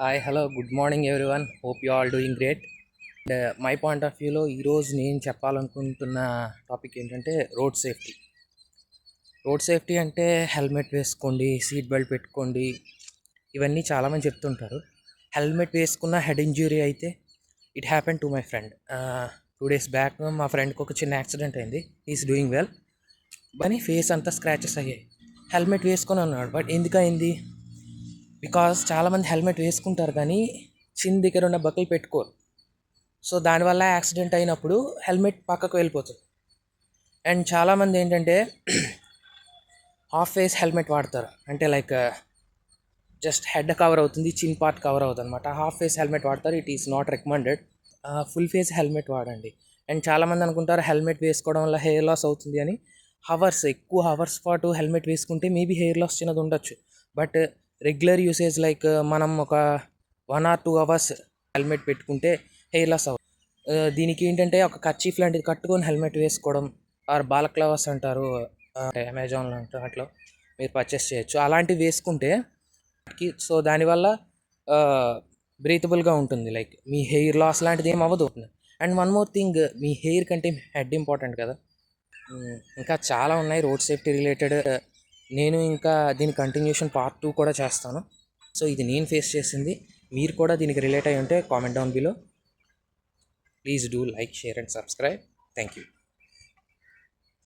Hi hello good morning everyone. Hope you all doing great. And my point of వ్యూలో ఈరోజు నేను చెప్పాలనుకుంటున్న topic ఏంటంటే road safety. Road safety అంటే helmet వేసుకోండి, seat belt పెట్టుకోండి, ఇవన్నీ చాలామంది చెప్తుంటారు. హెల్మెట్ వేసుకున్న హెడ్ ఇంజ్యూరీ అయితే it happen to my friend. 2 days back మా ఫ్రెండ్కి ఒక చిన్న యాక్సిడెంట్ అయింది. ఈస్ డూయింగ్ వెల్, కానీ ఫేస్ అంతా స్క్రాచెస్ అయ్యాయి. హెల్మెట్ వేసుకొని ఉన్నాడు, బట్ ఎందుకు అయింది? బికాజ్ చాలామంది హెల్మెట్ వేసుకుంటారు కానీ చిన్న దగ్గర ఉన్న బకిల్ పెట్టుకోరు. సో దానివల్ల యాక్సిడెంట్ అయినప్పుడు హెల్మెట్ పక్కకు వెళ్ళిపోతుంది. అండ్ చాలామంది ఏంటంటే హాఫ్ ఫేస్ హెల్మెట్ వాడతారు, అంటే లైక్ జస్ట్ హెడ్ కవర్ అవుతుంది, చిన్ పార్ట్ కవర్ అవుతుంది అనమాట. హాఫ్ ఫేస్ హెల్మెట్ వాడతారు. It is not recommended. Full face helmet వాడండి. అండ్ చాలామంది అనుకుంటారు హెల్మెట్ వేసుకోవడం వల్ల హెయిర్ లాస్ అవుతుంది అని. ఎక్కువ హవర్స్ పాటు హెల్మెట్ వేసుకుంటే మేబీ హెయిర్ లాస్ చిన్నది ఉండొచ్చు, బట్ రెగ్యులర్ యూసేజ్ లైక్ మనం ఒక 1 or 2 hours హెల్మెట్ పెట్టుకుంటే హెయిర్ లాస్ అవుతుంది. దీనికి ఏంటంటే ఒక కర్చీఫ్ లాంటిది కట్టుకొని హెల్మెట్ వేసుకోవడం, ఆర్ బాలక్లవర్స్ అంటారు, అమెజాన్లో అంటారు, అట్లా మీరు పర్చేస్ చేయొచ్చు. అలాంటివి వేసుకుంటే సో దానివల్ల బ్రీతబుల్గా ఉంటుంది, లైక్ మీ హెయిర్ లాస్ లాంటిది ఏం అవ్వదు. And one more thing, me hair కంటే హెడ్ ఇంపార్టెంట్ కదా. ఇంకా చాలా ఉన్నాయి రోడ్ సేఫ్టీ రిలేటెడ్. నేను ఇంకా దీని కంటిన్యూషన్ పార్ట్ 2 కూడా చేస్తాను. సో ఇది నేను ఫేస్ చేసింది. మీరు కూడా దీనికి రిలేట్ అయ్యి ఉంటే comment down below. Please do like, share and subscribe. Thank you.